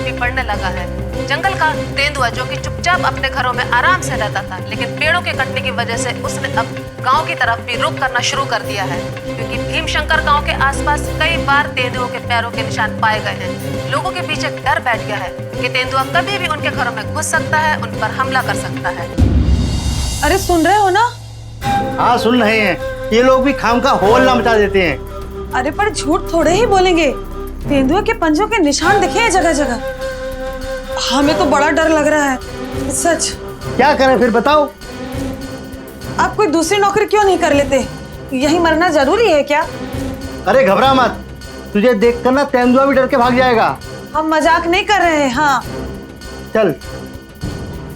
भी बढ़ने लगा है। जंगल का तेंदुआ जो कि चुपचाप अपने घरों में आराम से रहता था, लेकिन पेड़ों के कटने की वजह से उसने अब गांव की तरफ भी रुख करना शुरू कर दिया है, क्योंकि भीमशंकर गांव के आसपास कई बार तेंदुओं के पैरों के निशान पाए गए हैं। लोगों के बीच एक डर बैठ गया है कि तेंदुआ कभी भी उनके घरों में घुस सकता है, उन पर हमला कर सकता है। अरे सुन रहे हो ना? हाँ सुन रहे हैं। ये लोग भी खामखा हौल ना मचा देते हैं। अरे पर झूठ थोड़े ही बोलेंगे, तेंदुए के पंजों के निशान दिखे हैं जगह जगह। हमें तो बड़ा डर लग रहा है सच। क्या करें फिर बताओ? आप कोई दूसरी नौकरी क्यों नहीं कर लेते? यही मरना जरूरी है क्या? अरे घबरा मत, तुझे देखकर ना तेंदुआ भी डर के भाग जाएगा। हम मजाक नहीं कर रहे हैं। हाँ चल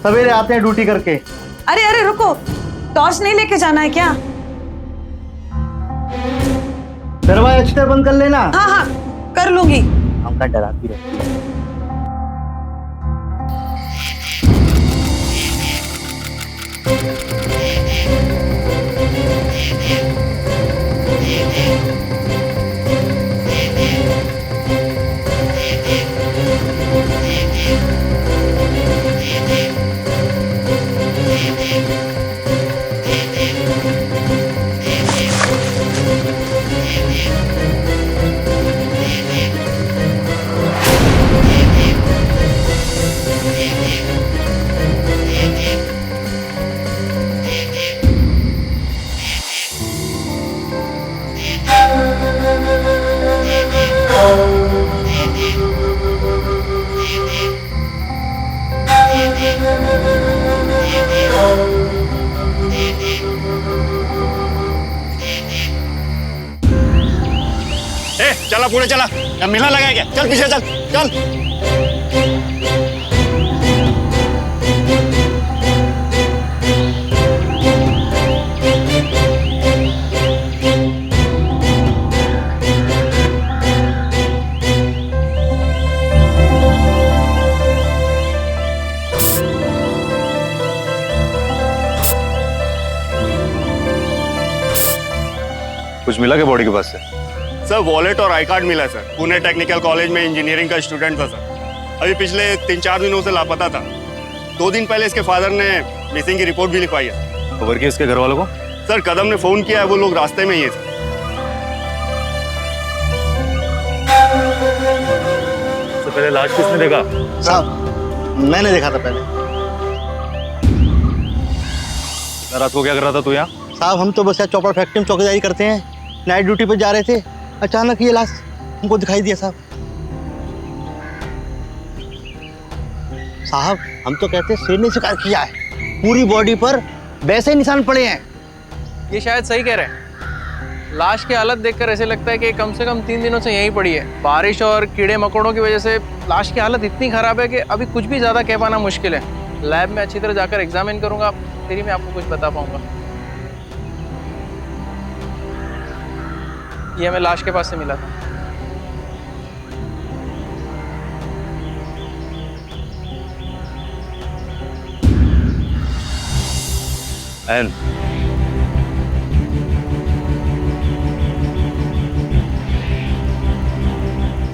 सवेरे आते हैं ड्यूटी करके। अरे अरे रुको, टॉर्च नहीं लेके जाना है क्या? दरवाजा अच्छी तरह बंद कर लेना। हाँ हाँ कर लूंगी। हमका डराती रहती है। चला पूरे चला, क्या मिलना लगा क्या? चल पीछे चल चल। कुछ मिला क्या बॉडी के पास से? सर वॉलेट और आई कार्ड मिला सर। पुणे टेक्निकल कॉलेज में इंजीनियरिंग का स्टूडेंट था सर। अभी पिछले 3-4 दिनों से लापता था। 2 दिन पहले इसके फादर ने मिसिंग की रिपोर्ट भी लिखवाई है। खबर की इसके घर वालों को? सर कदम ने फोन किया है, वो लोग रास्ते में ही है सर। सबसे पहले लाश किसने देखा? साहब मैंने देखा था पहले। रात को क्या कर रहा था तू यहाँ? साहब हम तो बस यहाँ चौपड़ फैक्ट्री में चौकीदारी करते हैं, नाइट ड्यूटी पे जा रहे थे। अचानक ये लाश हमको दिखाई दिया साहब। साहब हम तो कहते हैं शेर ने शिकार किया है, पूरी बॉडी पर वैसे निशान पड़े हैं। ये शायद सही कह रहे हैं। लाश की हालत देखकर ऐसे लगता है कि कम से कम 3 दिनों से यहीं पड़ी है। बारिश और कीड़े मकोड़ों की वजह से लाश की हालत इतनी खराब है कि अभी कुछ भी ज़्यादा कह पाना मुश्किल है। लैब में अच्छी तरह जाकर एग्जामिन करूंगा, फिर ही मैं आपको कुछ बता पाऊंगा। ये हमें लाश के पास से मिला था। एन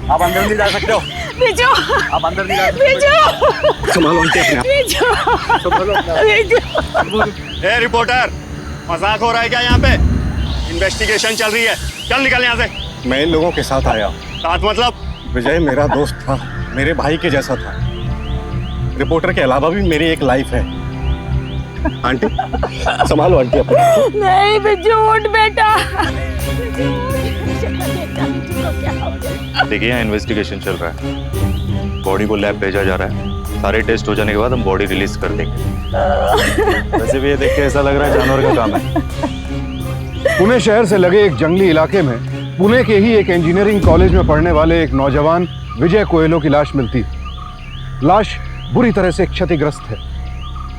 आप अंदर नहीं जा सकते हो। बिजू, आप अंदर नहीं जा सकते। बिजू, संभालो अपने आप। बिजू। ए रिपोर्टर, मजाक हो रहा है क्या यहाँ पे? इन्वेस्टिगेशन चल रही है, चल निकल यहाँ से। मैं इन लोगों के साथ आया। साथ मतलब? विजय मेरा दोस्त था, मेरे भाई के जैसा था। रिपोर्टर के अलावा भी मेरी एक लाइफ है। आंटी संभालो आंटी अपने। नहीं बिजू उठ बेटा। देखिए यहाँ इन्वेस्टिगेशन चल रहा है, बॉडी को लैब भेजा जा रहा है। सारे टेस्ट हो जाने के बाद हम बॉडी रिलीज कर देंगे। वैसे भी ये देख के ऐसा लग रहा है जानवर का काम है। पुणे शहर से लगे एक जंगली इलाके में पुणे के ही एक इंजीनियरिंग कॉलेज में पढ़ने वाले एक नौजवान विजय कोयलो की लाश मिलती। लाश बुरी तरह से क्षतिग्रस्त है।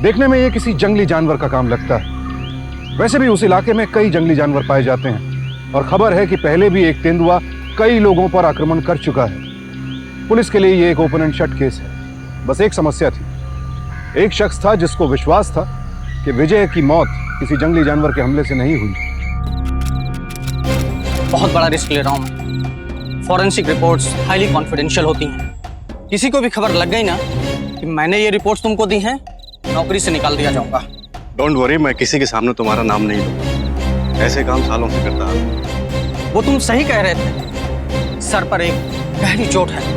देखने में ये किसी जंगली जानवर का काम लगता है। वैसे भी उस इलाके में कई जंगली जानवर पाए जाते हैं और खबर है कि पहले भी एक तेंदुआ कई लोगों पर आक्रमण कर चुका है। पुलिस के लिए ये एक ओपन एंड शट केस है। बस एक समस्या थी। एक शख्स था जिसको विश्वास था कि विजय की मौत किसी जंगली जानवर के हमले से नहीं हुई। बहुत बड़ा रिस्क ले रहा हूँ मैं। फॉरेंसिक रिपोर्ट्स हाईली कॉन्फिडेंशियल होती हैं। किसी को भी खबर लग गई ना कि मैंने ये रिपोर्ट तुमको दी है, नौकरी से निकाल दिया जाऊंगा। डोंट वरी, मैं किसी के सामने तुम्हारा नाम नहीं लूंगा। ऐसे काम सालों से करता आ रहा हूं। वो तुम सही कह रहे थे, सर पर एक गहरी चोट है।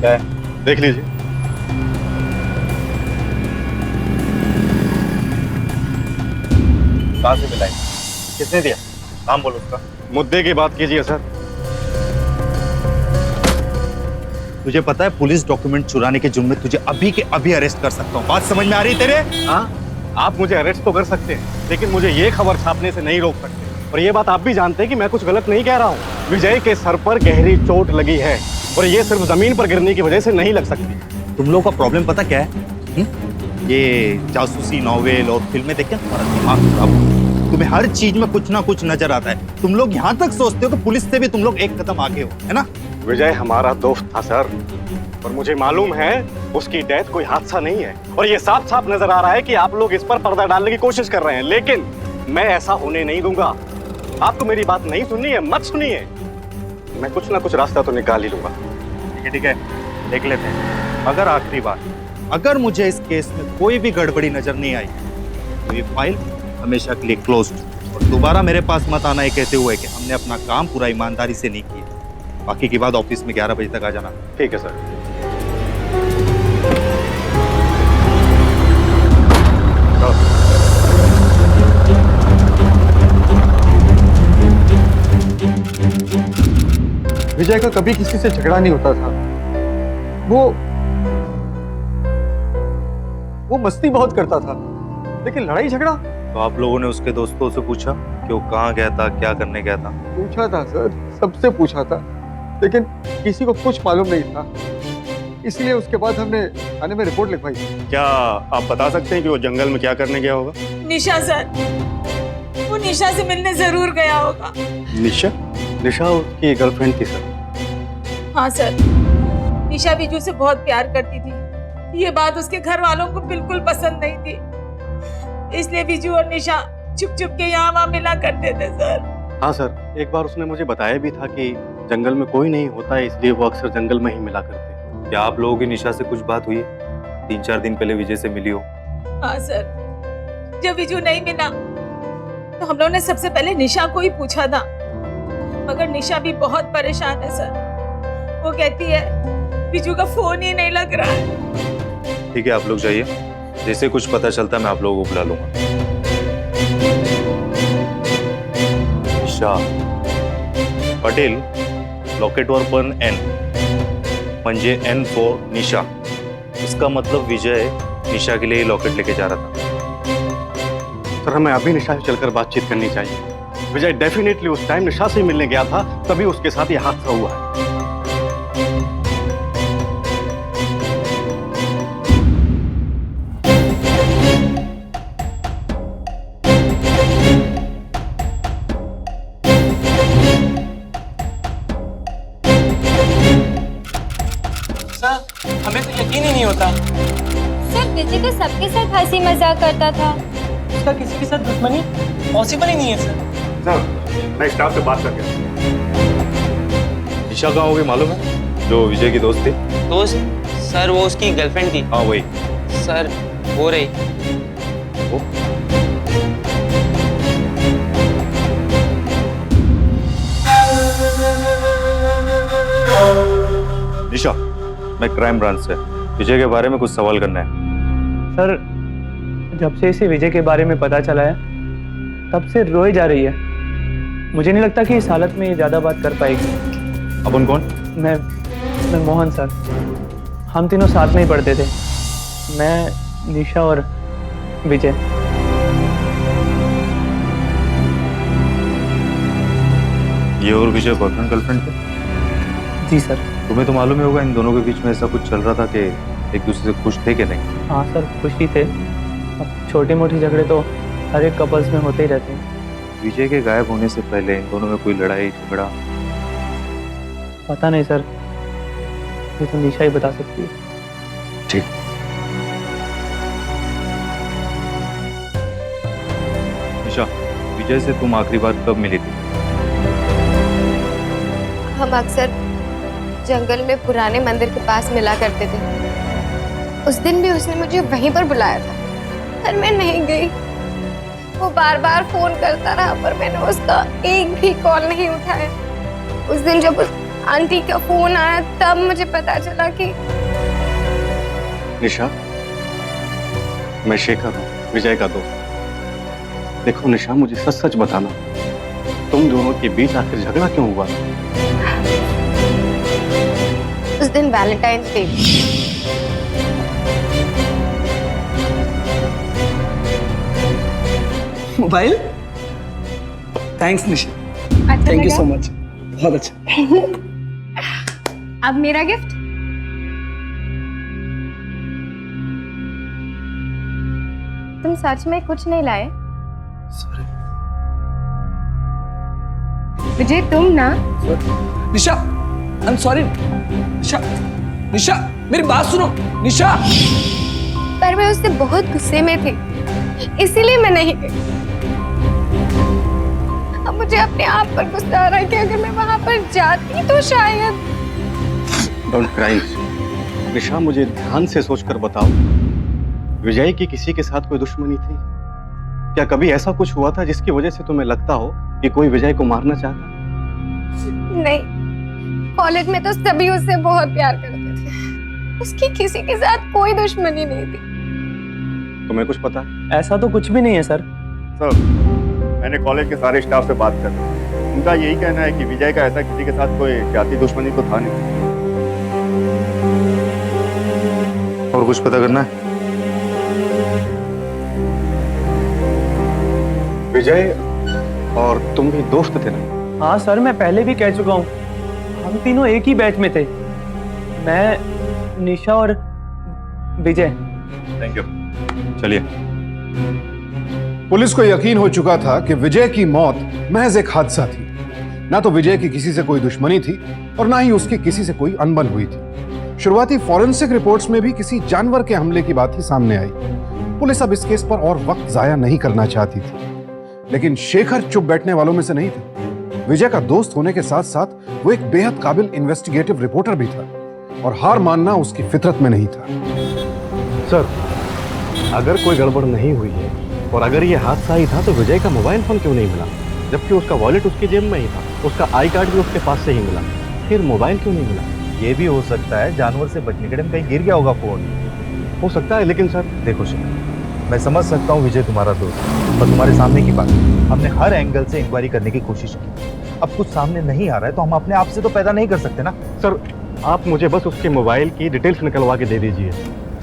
क्या है? देख लीजिए। कहाँ से मिलाई? किसने दिया? नाम बोलो उसका। मुद्दे की बात कीजिए सर। तुझे पता है पुलिस डॉक्यूमेंट चुराने के जुर्म में तुझे अभी के अभी अरेस्ट कर सकता हूँ। बात समझ में आ रही है तेरे? हाँ, आप मुझे अरेस्ट तो कर सकते हैं, लेकिन मुझे ये खबर छापने से नहीं रोक सकते। और ये बात आप भी जानते हैं कि मैं कुछ गलत नहीं कह रहा हूँ। विजय के सर पर गहरी चोट लगी है और ये सिर्फ जमीन पर गिरने की वजह से नहीं लग सकती। तुम लोगों का प्रॉब्लम पता क्या है? ये जासूसी नॉवेल और फिल्में देख के तुम्हारा दिमाग खराब हो। तुम्हें हर चीज में कुछ ना कुछ नजर आता है। तुम लोग यहाँ तक सोचते हो कि पुलिस से भी तुम लोग एक कदम आगे हो, है ना? विजय हमारा दोस्त था सर, और मुझे मालूम है उसकी डेथ कोई हादसा नहीं है। और ये साफ साफ नजर आ रहा है कि आप लोग इस पर पर्दा डालने की कोशिश कर रहे हैं, लेकिन मैं ऐसा होने नहीं दूंगा। आपको मेरी बात नहीं सुननी है, मत सुनिए। मैं कुछ ना कुछ रास्ता तो निकाल ही लूंगा। ठीक है, देख लेते हैं। अगर आखिरी बार अगर मुझे इस केस में कोई भी गड़बड़ी नजर नहीं आई तो ये फाइल हमेशा के लिए क्लोज्ड। और दोबारा मेरे पास मत आना है कहते हुए कि हमने अपना काम पूरा ईमानदारी से नहीं किया। बाकी की बात ऑफिस में 11 बजे तक आ जाना। ठीक है सर। विजय का कभी किसी से झगड़ा नहीं होता था। वो मस्ती बहुत करता था, लेकिन लड़ाई झगड़ा। तो आप लोगों ने उसके दोस्तों से पूछा कि वो कहाँ गया था, क्या करने गया था? पूछा था सर, सबसे पूछा था, लेकिन किसी को कुछ मालूम नहीं था। इसलिए उसके बाद हमने थाने में रिपोर्ट लिखवाई। क्या आप बता सकते हैं कि वो जंगल में क्या करने गया होगा? निशा सर, वो निशा से मिलने जरूर गया होगा। निशा? निशा उसकी गर्लफ्रेंड थी सर। हाँ सर, निशा विजू से बहुत प्यार करती थी। ये बात उसके घर वालों को बिल्कुल पसंद नहीं थी, इसलिए विजू और निशा चुप चुप के यहाँ वहाँ मिला करते थे सर। हाँ सर, एक बार उसने मुझे बताया भी था कि जंगल में कोई नहीं होता है, इसलिए वो अक्सर जंगल में ही मिला करते हैं। क्या आप लोगों की निशा से कुछ बात हुई है? 3-4 दिन पहले विजय से मिली हो? हाँ सर, जब विजू नहीं मिला तो हम लोगों ने सबसे पहले निशा को ही पूछा था, मगर निशा भी बहुत परेशान है सर। वो कहती है विजू का फोन ही नहीं लग रहा है। ठीक है, आप लोग जाइए, जैसे कुछ पता चलता है मैं आप लोगों को बुला लूंगा। निशा पटेल, लॉकेटवर पण N, म्हणजे N फॉर निशा। इसका मतलब विजय निशा के लिए लॉकेट लेके जा रहा था। सर, हमें अभी निशा से चलकर बातचीत करनी चाहिए। विजय डेफिनेटली उस टाइम निशा से मिलने गया था, तभी उसके साथ ये हादसा हुआ है। सर, हमें तो यकीन ही नहीं होता। सर, विजय तो सबके साथ हंसी मजाक करता था। उसका किसी के साथ दुश्मनी पॉसिबल ही नहीं है सर। सर, मैं स्टाफ से बात करके निशा कहाँ होगी मालूम है? जो विजय की दोस्त थी। दोस्त? सर, वो उसकी गर्लफ्रेंड थी। हाँ वही। सर, वो रही। वो? निशा, मैं क्राइम ब्रांच से विजय के बारे में कुछ सवाल करना है। सर, जब से इसे विजय के बारे में पता चला है तब से रोई जा रही है। मुझे नहीं लगता कि इस हालत में ये ज़्यादा बात कर पाएगी। अपन कौन? मैं मोहन सर, हम तीनों साथ में ही पढ़ते थे, मैं, निशा और विजय। ये और विजय बॉयफ्रेंड गर्लफ्रेंड थे? जी सर। तुम्हें तो मालूम ही होगा इन दोनों के बीच में ऐसा कुछ चल रहा था कि एक दूसरे से खुश थे कि नहीं? हाँ सर, खुश ही थे। अब छोटे मोटे झगड़े तो हर एक कपल्स में होते ही रहते हैं। विजय के गायब होने से पहले इन दोनों में कोई लड़ाई झगड़ा? पता नहीं सर, ये तो निशा ही बता सकती है। ठीक। निशा, विजय से तुम आखिरी बार कब मिली थी? हम अक्सर जंगल में पुराने मंदिर के पास मिला करते थे। उस दिन भी उसने मुझे वहीं पर बुलाया था, पर मैं नहीं गई। वो बार बार फोन करता रहा, पर मैंने उसका एक भी कॉल नहीं उठाया। उस दिन जब उस आंटी का फोन आया, तब मुझे पता चला कि निशा, मैं शेखर हूँ, विजय का दोस्त। देखो निशा, मुझे सच सच बताना, तुम दोनों के बीच आखिर झगड़ा क्यों हुआ? उस दिन वैलेंटाइंस डे। मोबाइल? थैंक्स निशा, अच्छा थैंक यू लगा? सो मच, बहुत अच्छा। अब मेरा गिफ्ट। तुम सच में कुछ नहीं लाए? विजय, तुम ना? निशा, आई एम सॉरी। निशा, निशा, मेरी बात सुनो। निशा, पर मैं उससे बहुत गुस्से में थी, इसीलिए मैं नहीं गई। अब मुझे अपने आप पर गुस्सा आ रहा है कि अगर मैं वहां पर जाती तो शायद। डोंट क्राई निशा, मुझे ध्यान से सोचकर बताओ, विजय की किसी के साथ कोई दुश्मनी थी? क्या कभी ऐसा कुछ हुआ था जिसकी वजह से तुम्हें लगता हो कि कोई विजय को मारना चाहता? नहीं, कॉलेज में तो सभी उससे बहुत प्यार करते थे। उसकी किसी के साथ कोई दुश्मनी नहीं थी। तुम्हें कुछ पता? ऐसा तो कुछ भी नहीं है सर। सर, मैंने कॉलेज के सारे स्टाफ से बात कर ली। उनका यही कहना है कि विजय का ऐसा किसी के साथ कोई जाति दुश्मनी तो था नहीं। और कुछ पता करना है? विजय और तुम भी दोस्त थे ना? हाँ सर, मैं पहले भी कह चुका हूँ, हम तीनों एक ही बैच में थे, मैं, निशा और विजय। थैंक यू, चलिए। पुलिस को यकीन हो चुका था कि विजय की मौत महज एक हादसा थी। ना तो विजय की किसी से कोई दुश्मनी थी और ना ही उसकी किसी से कोई अनबन हुई थी। शुरुआती फॉरेंसिक रिपोर्ट्स में भी किसी जानवर के हमले की बात ही सामने आई। पुलिस अब इस केस पर और वक्त जाया नहीं करना चाहती थी, लेकिन शेखर चुप बैठने वालों में से नहीं था। विजय का दोस्त होने के साथ साथ वो एक बेहद काबिल इन्वेस्टिगेटिव रिपोर्टर भी था और हार मानना उसकी फितरत में नहीं था। सर, अगर कोई गड़बड़ नहीं हुई है और अगर ये हादसा ही था तो विजय का मोबाइल फोन क्यों नहीं मिला? जबकि उसका वॉलेट उसकी जेब में ही था, उसका आई कार्ड भी उसके पास से ही मिला, फिर मोबाइल क्यों नहीं मिला? ये भी हो सकता है जानवर से बचने के टाइम कहीं गिर गया होगा फोन। हो सकता है, लेकिन सर देखो शेखर, मैं समझ सकता हूँ विजय तुम्हारा दोस्त, पर तुम्हारे सामने की बात, हमने हर एंगल से इंक्वायरी करने की कोशिश की। अब कुछ सामने नहीं आ रहा है तो हम अपने आप से तो पैदा नहीं कर सकते ना। सर, आप मुझे बस उसके मोबाइल की डिटेल्स निकलवा के दे दीजिए,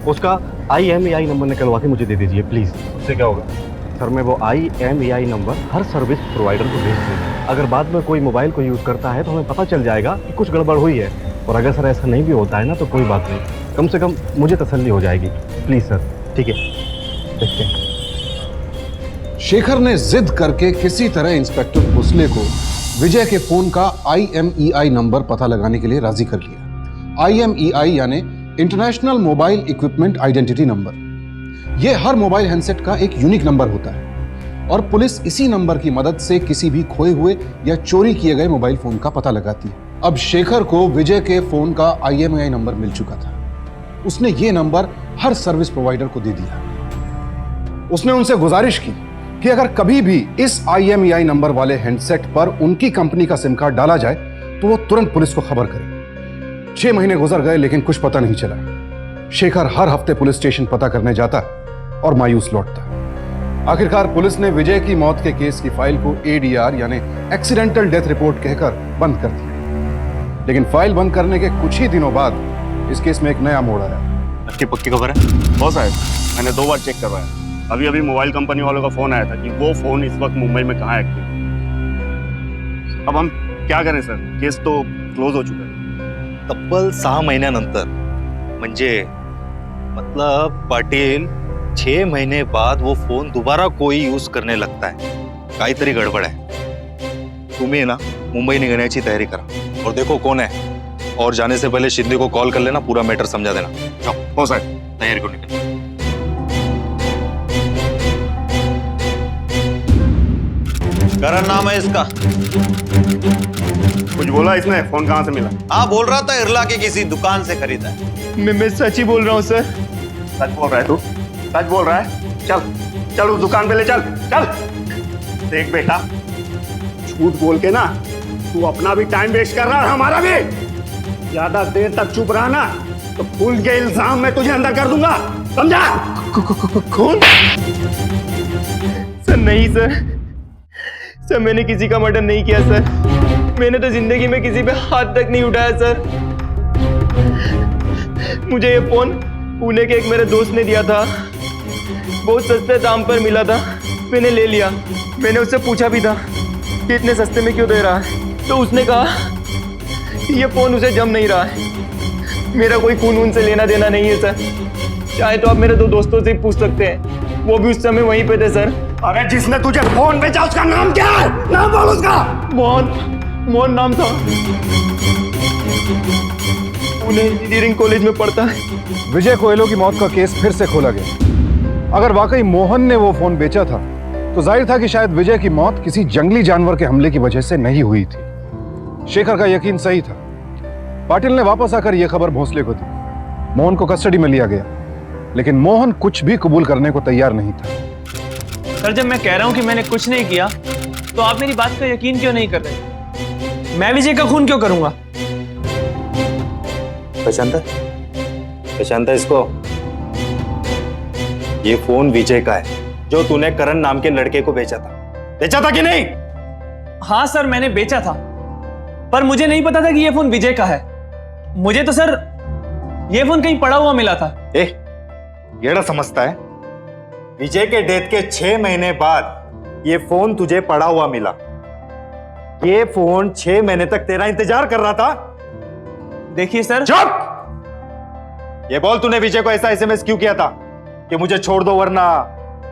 उसका IMEI नंबर निकलवा के मुझे दे दीजिए प्लीज। उससे क्या होगा? सर, मैं वो IMEI नंबर हर सर्विस प्रोवाइडर को भेज दूँगा। अगर बाद में कोई मोबाइल को यूज़ करता है तो हमें पता चल जाएगा कि कुछ गड़बड़ हुई है। और अगर सर ऐसा नहीं भी होता है ना तो कोई बात नहीं, कम से कम मुझे तसल्ली हो जाएगी। Please sir. ठीक है, देखते हैं। शेखर ने जिद करके किसी तरह इंस्पेक्टर भोसले को विजय के फोन का IMEI नंबर पता लगाने के लिए राजी कर लिया। IMEI यानी international mobile equipment identity number. यह हर मोबाइल हैंडसेट का एक यूनिक नंबर होता है और पुलिस इसी नंबर की मदद से किसी भी खोए हुए या चोरी किए गए मोबाइल फोन का पता लगाती है। अब शेखर को विजय के फोन का IMEI नंबर मिल चुका था। उसने ये नंबर हर सर्विस प्रोवाइडर को दे दिया। उसने उनसे गुजारिश की कि अगर कभी भी इस IMEI नंबर वाले हैंडसेट पर उनकी कंपनी का सिम कार्ड डाला जाए तो वो तुरंत पुलिस को खबर करे। 6 महीने गुजर गए लेकिन कुछ पता नहीं चला। शेखर हर हफ्ते पुलिस स्टेशन पता करने जाता और मायूस लौटता। आखिरकार पुलिस ने विजय की मौत के केस की फाइल को ADR यानी एक्सीडेंटल डेथ रिपोर्ट कहकर बंद कर दिया। लेकिन फाइल बंद करने के कुछ ही दिनों बाद इस केस में एक नया मोड़ आया। आपकी पक्की खबर है? हो साहब, मैंने 2 बार चेक करवाया। अभी अभी मोबाइल कंपनी वालों का फोन आया था कि वो फोन इस वक्त मुंबई में कहाँ एक्टिव है। अब हम क्या करें सर, केस तो क्लोज हो चुका है। तब्बल 6 महिन्यानंतर, म्हणजे मतलब पाटिल 6 महीने बाद वो फोन दोबारा कोई यूज करने लगता है, काहीतरी गडबड आहे. तुम्ही ना मुंबई निघण्याची तयारी करा और देखो कौन है, और जाने से पहले शिंदे को कॉल कर लेना, पूरा मैटर समझा देना. जाओ. हो सर. तैयारी को निकल. करण नाम है इसका. कुछ बोला इसने? फोन कहाँ से मिला? हाँ, बोल रहा था इरला के किसी दुकान से खरीदा है. मैं सच ही बोल रहा हूँ सर. सच बोल रहा है तू? सच बोल रहा है? चल चल उस दुकान पे ले चल. चल. देख बेटा, झूठ बोल के ना तू अपना भी टाइम वेस्ट कर रहा है, हमारा भी. ज्यादा देर तक चुप रहा ना तो खून के इल्जाम में तुझे अंदर कर दूंगा, समझा? खून? सर नहीं सर, मैंने किसी का मर्डर नहीं किया सर. मैंने तो जिंदगी में किसी पे हाथ तक नहीं उठाया सर. मुझे ये फोन पुणे के एक मेरे दोस्त ने दिया था, बहुत सस्ते दाम पर मिला था, मैंने ले लिया. मैंने उससे पूछा भी था कि इतने सस्ते में क्यों दे रहा है, तो उसने कहा ये फोन उसे जम नहीं रहा है. मेरा कोई खून उनसे लेना देना नहीं है सर. चाहे तो आप मेरे दो दोस्तों से पूछ सकते हैं, वो भी उस समय वहीं पे थे सर. अरे जिसने तुझे फोन भेजा उसका नाम क्या है? नाम बोल उसका. मोहन नाम था. पुणे इंजीनियरिंग कॉलेज में पढ़ता है. विजय कोयलो की मौत का केस फिर से खोला गया. अगर वाकई मोहन ने वो फोन बेचा था तो जाहिर था कि शायद विजय की मौत किसी जंगली जानवर के हमले की वजह से नहीं हुई थी. शेखर का यकीन सही था. पाटिल ने वापस आकर यह खबर भोंसले को दी. मोहन को कस्टडी में लिया गया, लेकिन मोहन कुछ भी कबूल करने को तैयार नहीं था. सर, जब मैं कह रहा हूं कि मैंने कुछ नहीं किया तो आप मेरी बात का यकीन क्यों नहीं कर रहे? मैं विजय का खून क्यों करूंगा? पहचानता इसको? ये फोन विजय का है जो तूने करण नाम के लड़के को बेचा था कि नहीं? हाँ सर, मैंने बेचा था, पर मुझे नहीं पता था कि ये फोन विजय का है. मुझे तो सर ये फोन कहीं पड़ा हुआ मिला था. येड़ा समझता है? विजय के डेथ के 6 महीने बाद ये फोन तुझे पड़ा हुआ मिला. ये फोन 6 महीने तक तेरा इंतजार कर रहा था. देखिए सर. चुप! ये बोल, तूने विजय को ऐसा एसएमएस क्यों किया था कि मुझे छोड़ दो वरना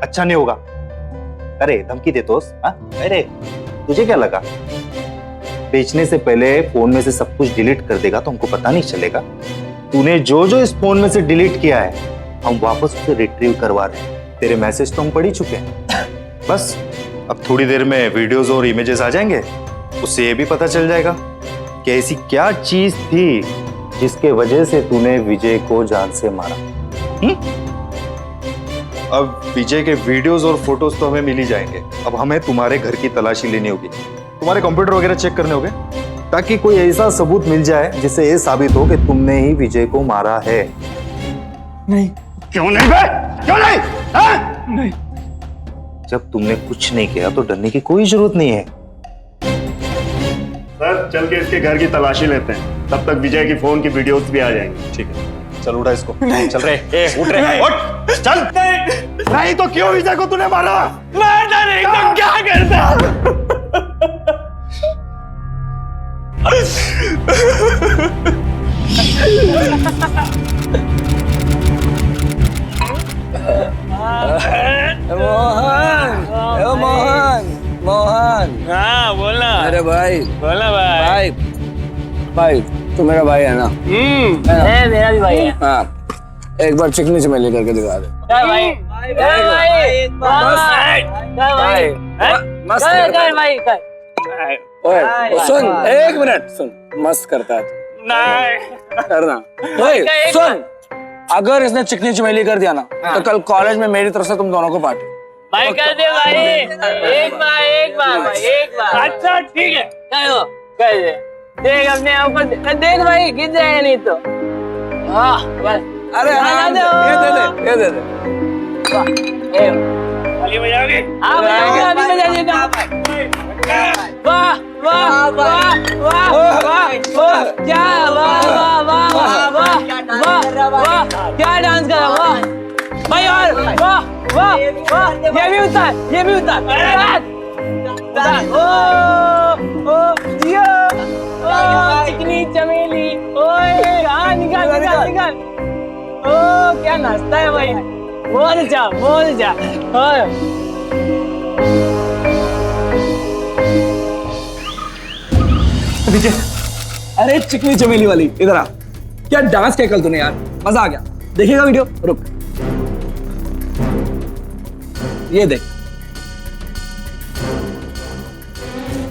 अच्छा नहीं होगा? अरे धमकी दे तो. अरे तुझे क्या लगा बेचने से पहले फोन में से सब कुछ डिलीट कर देगा तो हमको पता नहीं चलेगा? तूने जो जो इस फोन में से डिलीट किया है हम वापस उसे रिट्रीव करवा रहे हैं. तेरे मैसेज तो हम पढ़ ही चुके हैं. बस अब थोड़ी देर में वीडियोस और इमेजेस आ जाएंगे, उससे ये भी पता चल जाएगा कि ऐसी क्या चीज थी जिसके वजह से तूने विजय को जान से मारा. अब विजय के वीडियोस और फोटोज तो हमें मिल ही जाएंगे. अब हमें तुम्हारे घर की तलाशी लेनी होगी, तुम्हारे कंप्यूटर वगैरह चेक करने होंगे, ताकि कोई ऐसा सबूत मिल जाए जिससे ये साबित हो कि तुमने ही विजय को मारा है. नहीं. क्यों नहीं बे? क्यों नहीं? नहीं. जब तुमने कुछ नहीं किया तो डरने की कोई जरूरत नहीं है. सर, चल के इसके घर की तलाशी लेते हैं, तब तक विजय की फोन की वीडियोस भी आ जाएंगी. ठीक है, चल उठा इसको. नहीं. चल रहे. उठ रहे. उठ. चल. नहीं तो क्यों विजय को तूने मारा? मारता नहीं तो क्या करता? मोहन. हाँ बोलना. अरे भाई. बोलना भाई. भाई तू मेरा भाई है ना? मेरा भी भाई है. हाँ, एक बार चिकनी चमेली करके दिखा दे. भाई. मस्त सुन, 1 मिनट सुन. मस्त करता है करना. सुन, अगर इसने चिकनी चमेली कर दिया ना तो कल कॉलेज में मेरी तरफ से तुम दोनों को पार्टी. भाई कर दे भाई. एक बार. अच्छा ठीक है. कर दे. देख अपने आप को देख भाई, गिर जाएगा नहीं तो. अरे ये दे दे. वाली बजा के. हाँ बजा देता. वाह वाह वाह वाह वाह. क्या वाह वाह वाह वाह वाह वाह. क्या डांस करा. वाह भाई. और वाह वाह वाह. ये भी उतार. ओ चिकनी चमेली. ओए हाँ, निकाल. ओ क्या नाचता है भाई. बोल जा. विजय, अरे चिकनी चमेली वाली इधर आ। क्या डांस किया कल तूने यार, मजा आ गया। देखेगा वीडियो? रुक, ये देख।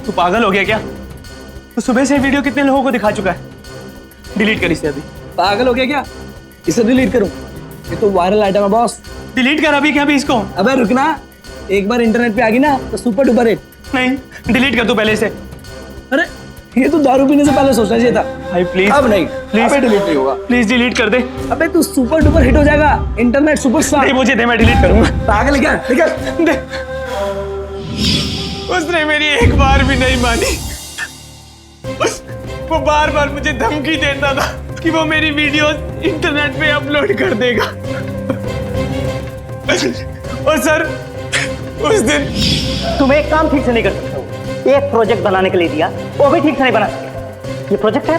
तू पागल हो गया क्या? तू सुबह से वीडियो कितने लोगों को दिखा चुका है? डिलीट कर इसे अभी। पागल हो गया क्या? इसे डिलीट करूं? ये तो वायरल आइटम है बॉस। डिलीट कर अभी क्या अभी इसको। अबे रुकना, एक बार इंटरनेट पे आ गई ना तो सुपर डुपर हिट। नहीं, डिलीट कर तू पहले इसे। अरे ये तो दारू पीने से पहले सोचना चाहिए था। भाई प्लीज। अब नहीं, प्लीज डिलीट नहीं होगा। प्लीज डिलीट कर दे। अबे तू सुपर डुपर हिट हो जाएगा, इंटरनेट सुपरस्टार। नहीं मुझे दे, मैं डिलीट करूंगा। पागल क्या? निकल दे। उसने मेरी एक बार भी नहीं मानी। वो बार बार मुझे धमकी देता था कि वो मेरी वीडियो इंटरनेट पे अपलोड कर देगा। और सर उस दिन तुम एक काम ठीक से नहीं कर सकते हो। एक प्रोजेक्ट बनाने के लिए दिया, वो भी ठीक से नहीं बना सके। ये प्रोजेक्ट है?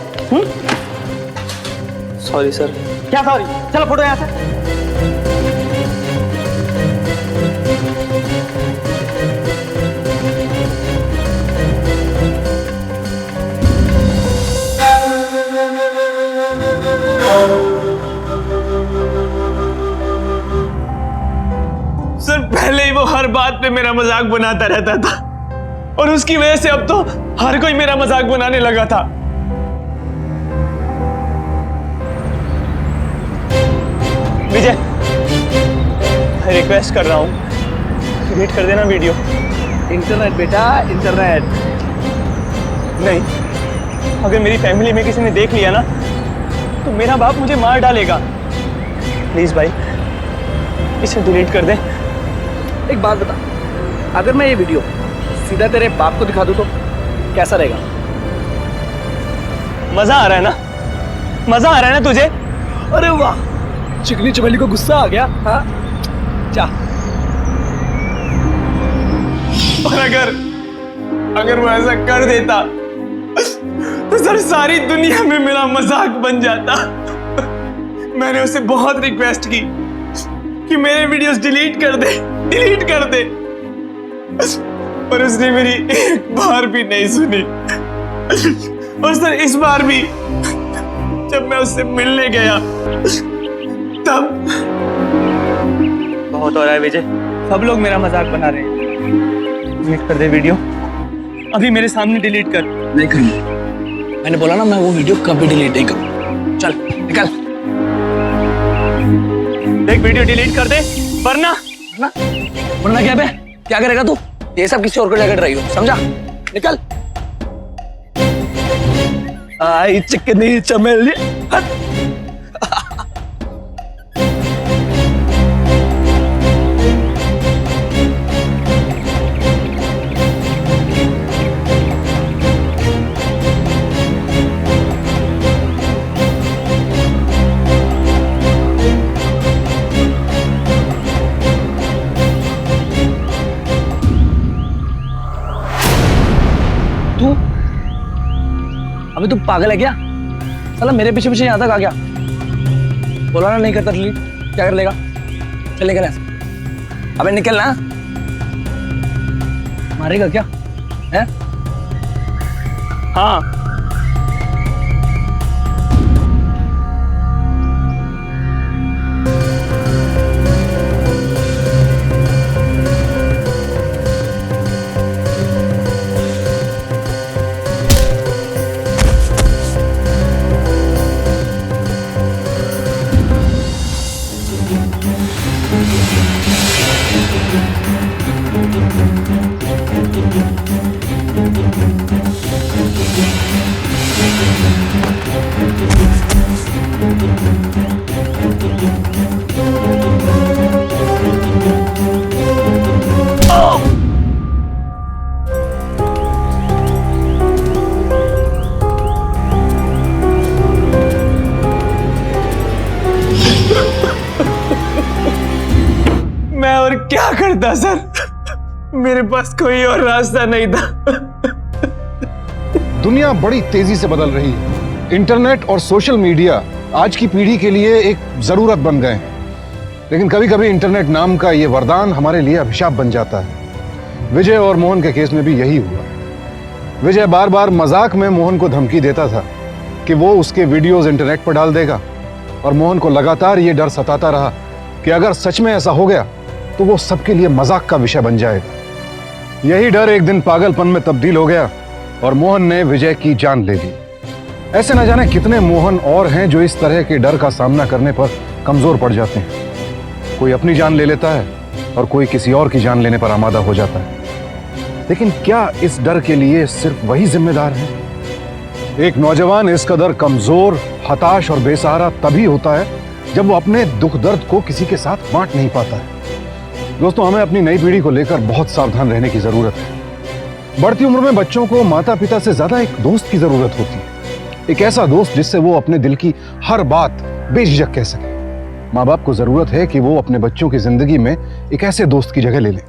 Sorry sir. क्या सॉरी? चलो फोटो यहाँ से। सर पहले ही वो हर बात पे मेरा मजाक बनाता रहता था और उसकी वजह से अब तो हर कोई मेरा मजाक बनाने लगा था। विजय, मैं रिक्वेस्ट कर रहा हूं, डिलीट कर देना वीडियो। इंटरनेट बेटा, इंटरनेट। नहीं, अगर मेरी फैमिली में किसी ने देख लिया ना तो मेरा बाप मुझे मार डालेगा। प्लीज भाई इसे डिलीट कर दे। एक बात बता, अगर मैं ये वीडियो सीधा तेरे बाप को दिखा दूं तो कैसा रहेगा? मजा आ रहा है ना? मजा आ रहा है ना तुझे? अरे वाह, चिकनी चमेली को गुस्सा आ गया। हाँ जा। और अगर वो ऐसा कर देता तो सर सारी दुनिया में मेरा मजाक बन जाता। मैंने उसे बहुत रिक्वेस्ट की कि मेरे वीडियोस डिलीट कर दे, डिलीट कर दे, पर उसने मेरी एक बार भी नहीं सुनी। और सर इस बार भी जब मैं उससे मिलने गया तब बहुत हो रहा है विजय, सब लोग मेरा मजाक बना रहे हैं। डिलीट कर दे वीडियो, अभी मेरे सामने डिलीट कर। नहीं करूंगा, मैंने बोला ना मैं वो वीडियो कभी डिलीट नहीं करूंगा। चल निकल। देख वीडियो डिलीट कर दे वरना वरना क्या बे? क्या करेगा तू? ये सब किसी और को जाकर रही हो, समझा? निकल। आई चिकनी चमेली। हट। अबे तू पागल है क्या? साला मेरे पीछे पीछे यहाँ तक आ गया। बोला ना नहीं करता डिलीट, क्या कर लेगा? चल निकल ऐसे। अबे निकल ना। मारेगा क्या? है? हाँ मैं और क्या करता सर, मेरे पास कोई और रास्ता नहीं था। दुनिया बड़ी तेजी से बदल रही है। इंटरनेट और सोशल मीडिया आज की पीढ़ी के लिए एक जरूरत बन गए हैं, लेकिन कभी कभी इंटरनेट नाम का ये वरदान हमारे लिए अभिशाप बन जाता है। विजय और मोहन के केस में भी यही हुआ। विजय बार बार मजाक में मोहन को धमकी देता था कि वो उसके वीडियोस इंटरनेट पर डाल देगा, और मोहन को लगातार ये डर सताता रहा कि अगर सच में ऐसा हो गया तो वो सबके लिए मजाक का विषय बन जाएगा। यही डर एक दिन पागलपन में तब्दील हो गया और मोहन ने विजय की जान ले ली। ऐसे न जाने कितने मोहन और हैं जो इस तरह के डर का सामना करने पर कमजोर पड़ जाते हैं। कोई अपनी जान ले लेता है और कोई किसी और की जान लेने पर आमादा हो जाता है। लेकिन क्या इस डर के लिए सिर्फ वही जिम्मेदार है? एक नौजवान इस कदर कमजोर, हताश और बेसहारा तभी होता है जब वो अपने दुख दर्द को किसी के साथ बांट नहीं पाता है। दोस्तों, हमें अपनी नई पीढ़ी को लेकर बहुत सावधान रहने की जरूरत है। बढ़ती उम्र में बच्चों को माता पिता से ज्यादा एक दोस्त की जरूरत होती है, एक ऐसा दोस्त जिससे वो अपने दिल की हर बात बेझिझक कह सके। माँ बाप को जरूरत है कि वो अपने बच्चों की जिंदगी में एक ऐसे दोस्त की जगह ले लें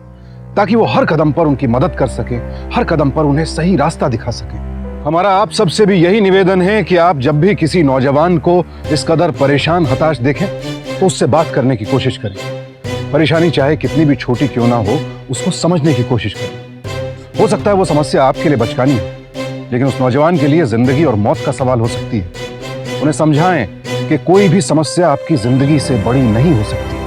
ताकि वो हर कदम पर उनकी मदद कर सके, हर कदम पर उन्हें सही रास्ता दिखा सके। हमारा आप सबसे भी यही निवेदन है कि आप जब भी किसी नौजवान को इस कदर परेशान, हताश देखें तो उससे बात करने की कोशिश करें। परेशानी चाहे कितनी भी छोटी क्यों ना हो, उसको समझने की कोशिश करें। हो सकता है वो समस्या आपके लिए बचकानी है, लेकिन उस नौजवान के लिए जिंदगी और मौत का सवाल हो सकती है। उन्हें समझाएं कि कोई भी समस्या आपकी जिंदगी से बड़ी नहीं हो सकती।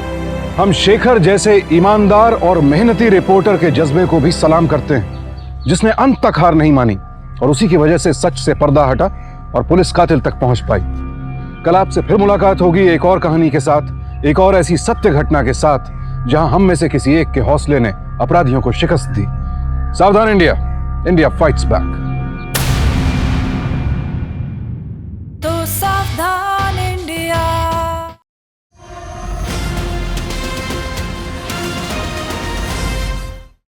हम शेखर जैसे ईमानदार और मेहनती रिपोर्टर के जज्बे को भी सलाम करते हैं, जिसने अंत तक हार नहीं मानी और उसी की वजह से सच से पर्दा हटा और पुलिस कातिल तक पहुंच पाई। कल आपसे फिर मुलाकात होगी एक और कहानी के साथ, एक और ऐसी सत्य घटना के साथ जहां हम में से किसी एक के हौसले ने अपराधियों को शिकस्त दी। सावधान इंडिया, इंडिया फाइट्स बैक।